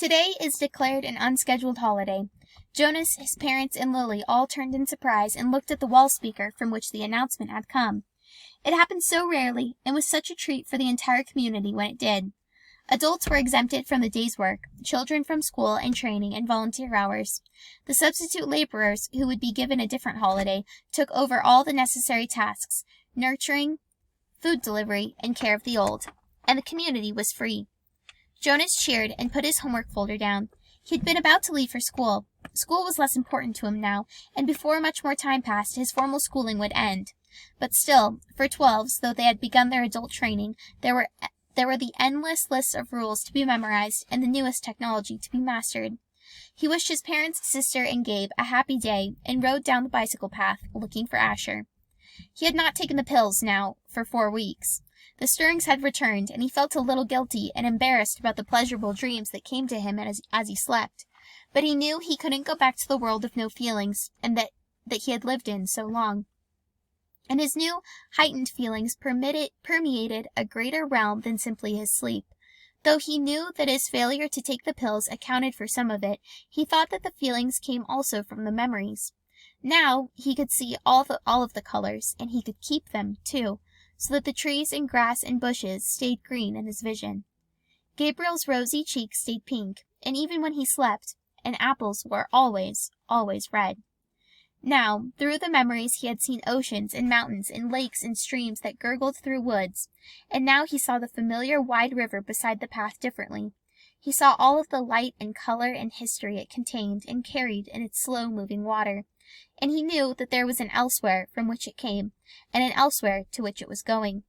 Today is declared an unscheduled holiday. Jonas, his parents, and Lily all turned in surprise and looked at the wall speaker from which the announcement had come. It happened so rarely, and was such a treat for the entire community when it did. Adults were exempted from the day's work, children from school and training and volunteer hours. The substitute laborers, who would be given a different holiday, took over all the necessary tasks, nurturing, food delivery, and care of the old, and the community was free. Jonas cheered and put his homework folder down. He had been about to leave for school. School was less important to him now, and before much more time passed, his formal schooling would end. But still, for 12s, though they had begun their adult training, there were the endless lists of rules to be memorized and the newest technology to be mastered. He wished his parents, sister, and Gabe a happy day and rode down the bicycle path, looking for Asher. He had not taken the pills now for 4 weeks. The stirrings had returned, and he felt a little guilty and embarrassed about the pleasurable dreams that came to him as he slept. But he knew he couldn't go back to the world of no feelings, and that he had lived in so long. And his new, heightened feelings permeated a greater realm than simply his sleep. Though he knew that his failure to take the pills accounted for some of it, he thought that the feelings came also from the memories. Now he could see all of the colors, and he could keep them, too, so that the trees and grass and bushes stayed green in his vision. Gabriel's rosy cheeks stayed pink, and even when he slept, and apples were always, always red. Now, through the memories he had seen oceans and mountains and lakes and streams that gurgled through woods, and now he saw the familiar wide river beside the path differently. He saw all of the light and color and history it contained and carried in its slow-moving water, and he knew that there was an elsewhere from which it came, and an elsewhere to which it was going.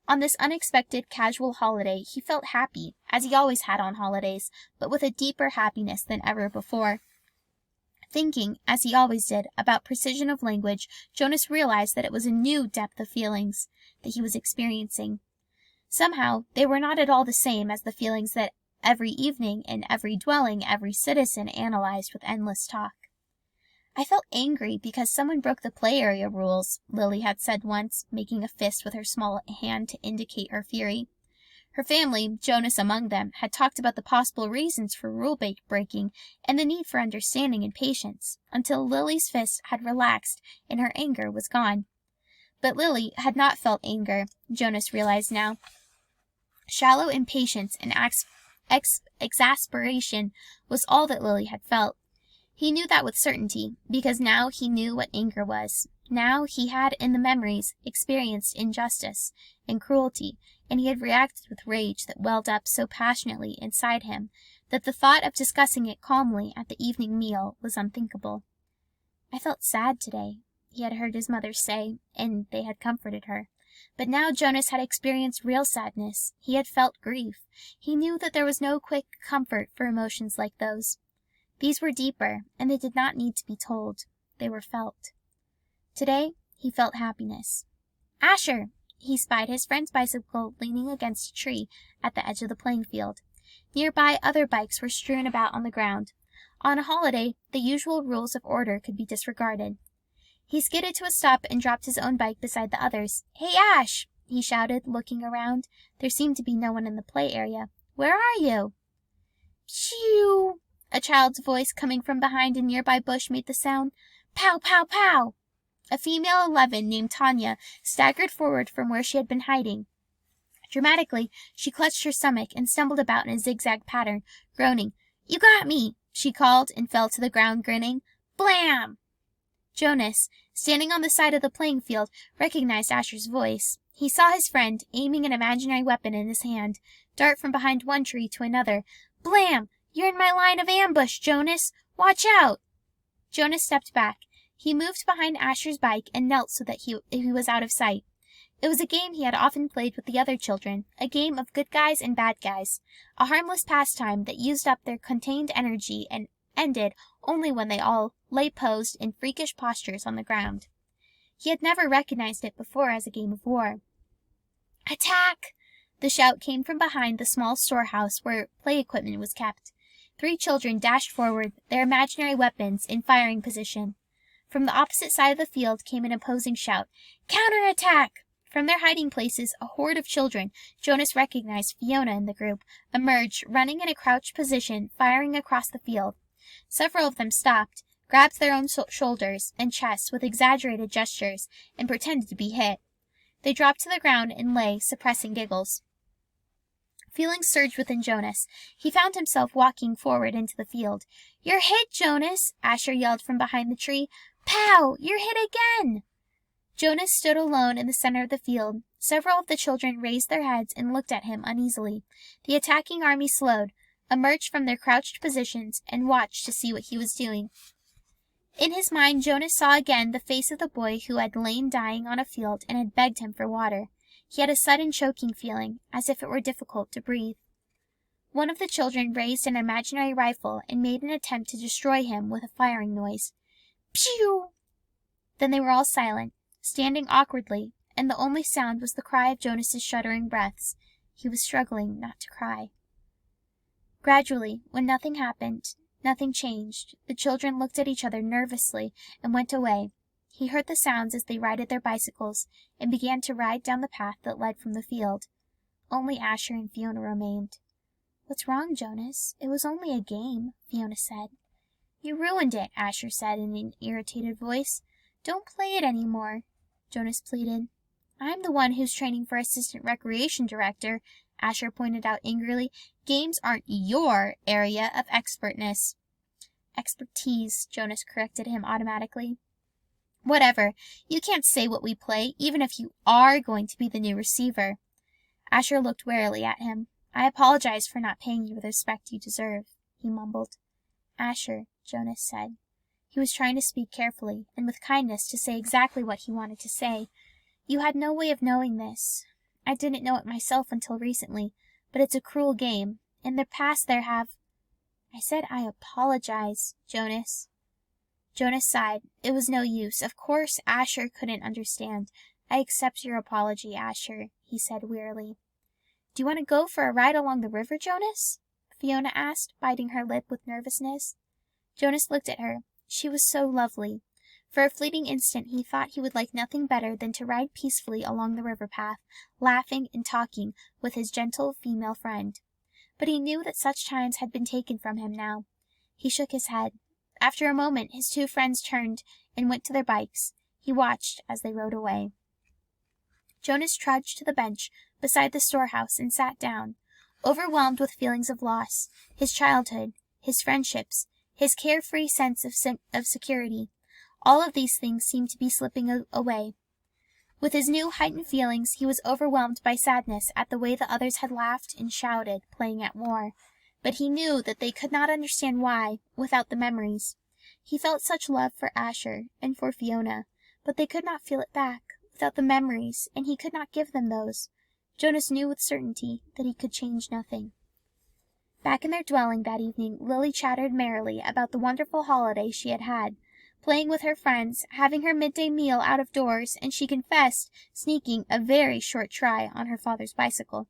On this unexpected casual holiday he felt happy, as he always had on holidays, but with a deeper happiness than ever before. Thinking, as he always did, about precision of language, Jonas realized that it was a new depth of feelings that he was experiencing. Somehow, they were not at all the same as the feelings that every evening, in every dwelling, every citizen analyzed with endless talk. "I felt angry because someone broke the play area rules," Lily had said once, making a fist with her small hand to indicate her fury. Her family, Jonas among them, had talked about the possible reasons for rule breaking and the need for understanding and patience, until Lily's fist had relaxed and her anger was gone. But Lily had not felt anger, Jonas realized now. Shallow impatience and exasperation was all that Lily had felt. He knew that with certainty, because now he knew what anger was. Now he had, in the memories, experienced injustice and cruelty, and he had reacted with rage that welled up so passionately inside him that the thought of discussing it calmly at the evening meal was unthinkable. "I felt sad today," he had heard his mother say, and they had comforted her. But now Jonas had experienced real sadness. He had felt grief. He knew that there was no quick comfort for emotions like those. These were deeper, and they did not need to be told. They were felt. Today, he felt happiness. "Asher!" He spied his friend's bicycle leaning against a tree at the edge of the playing field. Nearby, other bikes were strewn about on the ground. On a holiday, the usual rules of order could be disregarded. He skidded to a stop and dropped his own bike beside the others. "Hey, Ash!" he shouted, looking around. There seemed to be no one in the play area. "Where are you?" "Phew!" A child's voice coming from behind a nearby bush made the sound. "Pow, pow, pow!" A female 11 named Tanya staggered forward from where she had been hiding. Dramatically, she clutched her stomach and stumbled about in a zigzag pattern, groaning. "You got me!" she called, and fell to the ground, grinning. Blam! Jonas, standing on the side of the playing field, recognized Asher's voice. He saw his friend, aiming an imaginary weapon in his hand, dart from behind one tree to another. Blam! "You're in my line of ambush, Jonas! Watch out!" Jonas stepped back. He moved behind Asher's bike and knelt so that he was out of sight. It was a game he had often played with the other children, a game of good guys and bad guys, a harmless pastime that used up their contained energy and ended only when they all lay posed in freakish postures on the ground. He had never recognized it before as a game of war. "Attack!" The shout came from behind the small storehouse where play equipment was kept. 3 children dashed forward, their imaginary weapons in firing position. From the opposite side of the field came an opposing shout. "Counterattack!" From their hiding places, a horde of children, Jonas recognized Fiona in the group, emerged, running in a crouched position, firing across the field. Several of them stopped, grabbed their own shoulders and chests with exaggerated gestures, and pretended to be hit. They dropped to the ground and lay, suppressing giggles. Feelings surged within Jonas. He found himself walking forward into the field. "You're hit, Jonas!" Asher yelled from behind the tree. "Pow! You're hit again!" Jonas stood alone in the center of the field. Several of the children raised their heads and looked at him uneasily. The attacking army slowed, emerged from their crouched positions, and watched to see what he was doing. In his mind, Jonas saw again the face of the boy who had lain dying on a field and had begged him for water. He had a sudden choking feeling, as if it were difficult to breathe. One of the children raised an imaginary rifle and made an attempt to destroy him with a firing noise. Pew! Then they were all silent, standing awkwardly, and the only sound was the cry of Jonas's shuddering breaths. He was struggling not to cry. Gradually, when nothing happened, nothing changed, the children looked at each other nervously and went away. He heard the sounds as they righted their bicycles and began to ride down the path that led from the field. Only Asher and Fiona remained. "What's wrong, Jonas? It was only a game," Fiona said. "You ruined it," Asher said in an irritated voice. "Don't play it any more," Jonas pleaded. "I'm the one who's training for assistant recreation director," Asher pointed out angrily. "Games aren't your area of expertness." "Expertise," Jonas corrected him automatically. "Whatever. You can't say what we play, even if you are going to be the new receiver." Asher looked warily at him. "I apologize for not paying you the respect you deserve," he mumbled. "Asher," Jonas said. He was trying to speak carefully and with kindness to say exactly what he wanted to say. "You had no way of knowing this. I didn't know it myself until recently, but it's a cruel game. In the past there have—" "I said I apologize, Jonas." Jonas sighed. It was no use. Of course Asher couldn't understand. "I accept your apology, Asher," he said wearily. "Do you want to go for a ride along the river, Jonas?" Fiona asked, biting her lip with nervousness. Jonas looked at her. She was so lovely. For a fleeting instant he thought he would like nothing better than to ride peacefully along the river path, laughing and talking with his gentle female friend. But he knew that such times had been taken from him now. He shook his head. After a moment his two friends turned and went to their bikes. He watched as they rode away. Jonas trudged to the bench beside the storehouse and sat down, overwhelmed with feelings of loss, his childhood, his friendships, his carefree sense of security. All of these things seemed to be slipping away. With his new heightened feelings, he was overwhelmed by sadness at the way the others had laughed and shouted, playing at war. But he knew that they could not understand why, without the memories. He felt such love for Asher and for Fiona, but they could not feel it back, without the memories, and he could not give them those. Jonas knew with certainty that he could change nothing. Back in their dwelling that evening, Lily chattered merrily about the wonderful holiday she had had, playing with her friends, having her midday meal out of doors, and she confessed, sneaking a very short try on her father's bicycle.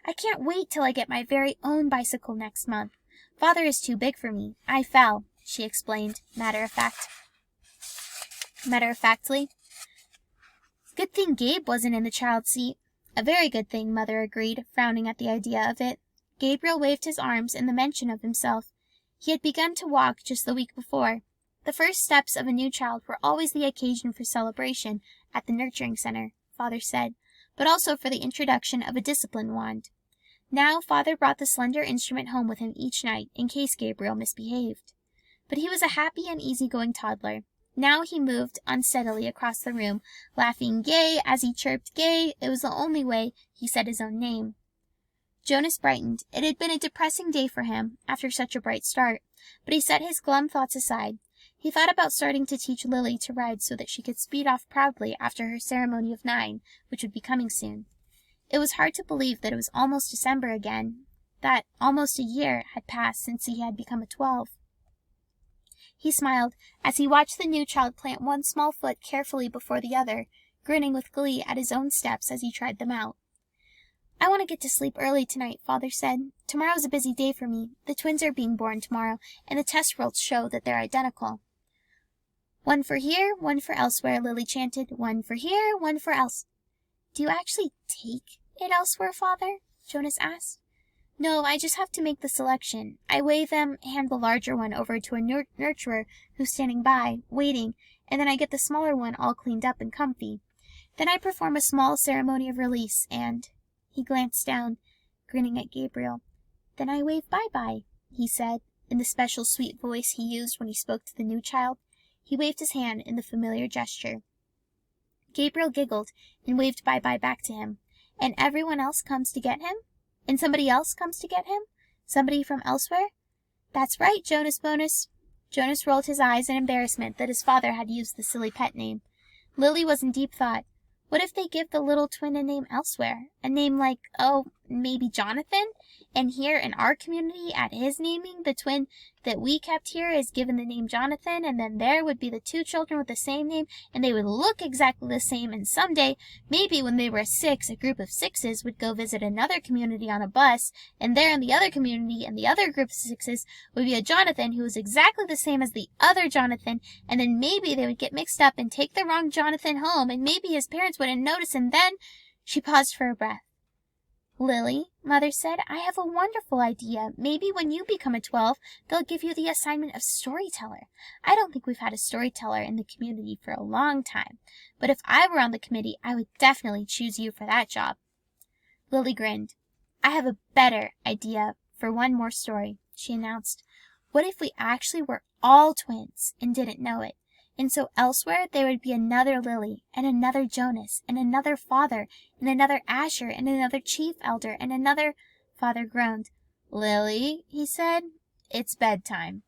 "I can't wait till I get my very own bicycle next month. Father is too big for me. I fell," she explained, matter-of-factly. "Good thing Gabe wasn't in the child's seat." "A very good thing," Mother agreed, frowning at the idea of it. Gabriel waved his arms in the mention of himself. He had begun to walk just the week before. The first steps of a new child were always the occasion for celebration at the nurturing center, Father said, but also for the introduction of a discipline wand. Now Father brought the slender instrument home with him each night in case Gabriel misbehaved. But he was a happy and easygoing toddler. Now he moved unsteadily across the room, laughing gay as he chirped gay. It was the only way he said his own name. Jonas brightened. It had been a depressing day for him, after such a bright start, but he set his glum thoughts aside. He thought about starting to teach Lily to ride so that she could speed off proudly after her ceremony of 9, which would be coming soon. It was hard to believe that it was almost December again, that almost a year had passed since he had become a 12. He smiled as he watched the new child plant one small foot carefully before the other, grinning with glee at his own steps as he tried them out. "I want to get to sleep early tonight," Father said. "Tomorrow's a busy day for me. The twins are being born tomorrow, and the test results show that they're identical." "One for here, one for elsewhere," Lily chanted. "One for here, one for else." Do you actually take it elsewhere, Father? Jonas asked. No, I just have to make the selection. I weigh them, hand the larger one over to a nurturer who's standing by, waiting, and then I get the smaller one all cleaned up and comfy. Then I perform a small ceremony of release, and... He glanced down, grinning at Gabriel. Then I wave bye-bye, he said, in the special sweet voice he used when he spoke to the new child. He waved his hand in the familiar gesture. Gabriel giggled and waved bye-bye back to him. And everyone else comes to get him? And somebody else comes to get him? Somebody from elsewhere? That's right, Jonas Bonus. Jonas rolled his eyes in embarrassment that his father had used the silly pet name. Lily was in deep thought. What if they give the little twin a name elsewhere? A name like, maybe Jonathan? And here in our community, at his naming, the twin that we kept here is given the name Jonathan, and then there would be the two children with the same name, and they would look exactly the same, and someday, maybe when they were 6, a group of 6s would go visit another community on a bus, and there in the other community and the other group of 6s would be a Jonathan who was exactly the same as the other Jonathan, and then maybe they would get mixed up and take the wrong Jonathan home, and maybe his parents wouldn't notice, and then... She paused for a breath. Lily, Mother said, I have a wonderful idea. Maybe when you become a 12, they'll give you the assignment of storyteller. I don't think we've had a storyteller in the community for a long time, but if I were on the committee, I would definitely choose you for that job. Lily grinned. I have a better idea for one more story, she announced. What if we actually were all twins and didn't know it? And so elsewhere there would be another Lily, and another Jonas, and another Father, and another Asher, and another Chief Elder, and another... Father groaned. Lily, he said, it's bedtime.